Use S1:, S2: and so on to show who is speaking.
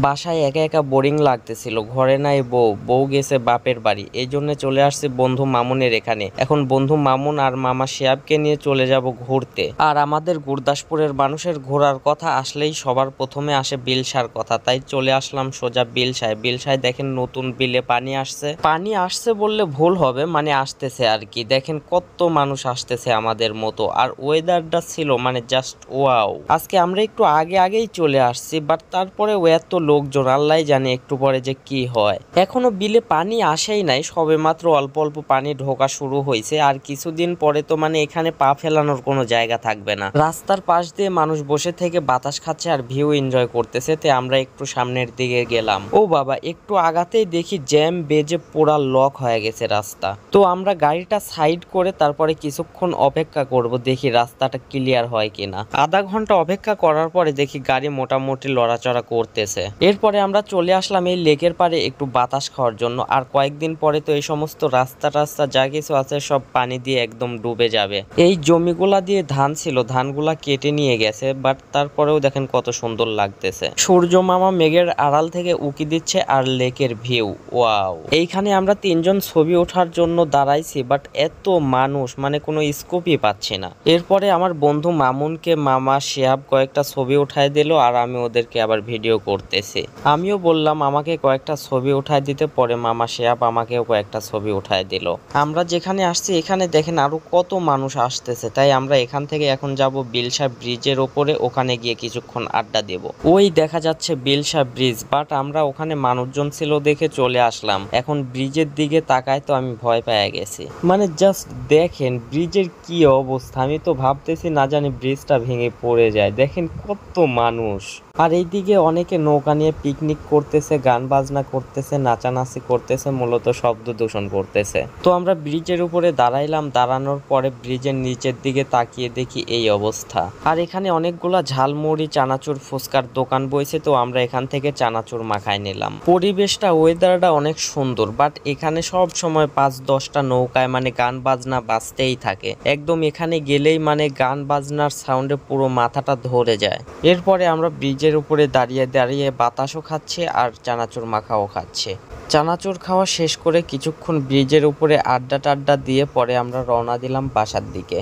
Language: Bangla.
S1: বাসায় একা একা বোরিং লাগতেছিল, ঘরে নাই বউ, বউ গেছে বাপের বাড়ি। এই জন্য চলে আসছে বন্ধু মামুনের এখানে। এখন বন্ধু মামুন আর মামা শিহাবকে নিয়ে চলে যাব ঘুরতে। আর আমাদের গুরদাসপুরের মানুষের ঘোরার কথা আসলেই সবার প্রথমে আসে বিলসার কথা, তাই চলে আসলাম সোজা বিলসায়। বিলসায় দেখেন নতুন বিলে পানি আসছে। পানি আসছে বললে ভুল হবে, মানে আসতেছে আর কি। দেখেন কত মানুষ আসতেছে আমাদের মতো। আর ওয়েদারটা ছিল মানে জাস্ট ওয়াও। আজকে আমরা একটু আগেই চলে আসছি, বাট তারপরে এত লোকজন, আল্লাহ জানে একটু পরে যে কি হয়। এখনো বিলে পানি আসেই নাই, সবে মাত্র অল্প অল্প পানি ঢোকা শুরু হয়েছে। আর কিছুদিন পরে তো মানে এখানে পা ফেলানোর কোনো জায়গা থাকবে না। রাস্তার পাশ দিয়ে মানুষ বসে থেকে বাতাস খাচ্ছে আর ভিউ এনজয় করতেছে। তে আমরা একটু সামনের দিকে গেলাম। ও বাবা, একটু আগাতেই দেখি জ্যাম বেজে পুরা লক হয়ে গেছে রাস্তা। তো আমরা গাড়িটা সাইড করে তারপরে কিছুক্ষণ অপেক্ষা করব, দেখি রাস্তাটা ক্লিয়ার হয় কিনা। আধা ঘন্টা অপেক্ষা করার পরে দেখি গাড়ি মোটামুটি লড়াচড়া করতেছে। এরপরে আমরা চলে আসলাম এই লেকের পারে একটু বাতাস খাওয়ার জন্য। আর কয়েকদিন পরে তো এই সমস্ত রাস্তা যা কিছু আছে সব পানি দিয়ে একদম ডুবে যাবে। এই জমিগুলা দিয়ে ধান ছিল, ধানগুলা কেটে নিয়ে গেছে, বাট তারপরেও দেখেন কত সুন্দর লাগতেছে। সূর্য মামা মেঘের আড়াল থেকে উকি দিচ্ছে আর লেকের ভিউ ওয়াও। এইখানে আমরা তিনজন ছবি ওঠার জন্য দাঁড়াইছি, বাট এত মানুষ মানে কোনো স্কোপই পাচ্ছি না। এরপরে আমার বন্ধু মামুনকে মামা শিহাব কয়েকটা ছবি উঠায় দিল আর আমি ওদেরকে আবার ভিডিও করতেছি। আমিও বললাম আমাকে কয়েকটা ছবি উঠায় দিতে, পরে মামা শিহাব আমাকেও কয়েকটা ছবি উঠায় দিল। আমরা যেখানে আসছি এখানে দেখেন আরো কত মানুষ আসতেছে, তাই আমরা এখান থেকে এখন যাব বিলসা ব্রিজের ওপরে, ওখানে গিয়ে কিছুক্ষণ আড্ডা দেব। ওই দেখা যাচ্ছে বিলসা ব্রিজ, বাট আমরা ওখানে মানুষজন ছিল দেখে চলে আসলাম। এখন ব্রিজের দিকে তাকায় তো আমি ভয় পেয়ে গেছি। মানে জাস্ট দেখেন ব্রিজের কি অবস্থা, আমি তো ভাবতেছি না জানি ব্রিজটা ভেঙে পড়ে যায়। দেখেন কত মানুষ। আর এইদিকে অনেকে নৌকা নিয়ে পিকনিক করতেছে, গান বাজনা করতেছে, নাচানাচি করতেছে, মূলত শব্দ দূষণ করতেছে। তো আমরা ব্রিজের উপরে দাঁড়াইলাম, দাঁড়ানোর পরে ব্রিজের নিচের দিকে তাকিয়ে দেখি এই অবস্থা। আর এখানে অনেকগুলা ঝালমুড়ি, চানাচুর, ফুচকার দোকান বইছে, তো আমরা এখান থেকে চানাচুর মাখায় নিলাম। পরিবেশটা, ওয়েদারটা অনেক সুন্দর, বাট এখানে সব সময় 5-10টা নৌকায় মানে গান বাজনা বাজতেই থাকে। একদম এখানে গেলেই মানে গান বাজনার সাউন্ডে পুরো মাথাটা ধরে যায়। এরপরে আমরা ব্রিজের উপরে দাঁড়িয়ে দাঁড়িয়ে বাতাসও খাচ্ছে আর চানাচুর মাখাও খাচ্ছে। চানাচুর খাওয়া শেষ করে কিছুক্ষণ ব্রিজের উপরে আড্ডা টাড্ডা দিয়ে পরে আমরা রওনা দিলাম বাসার দিকে।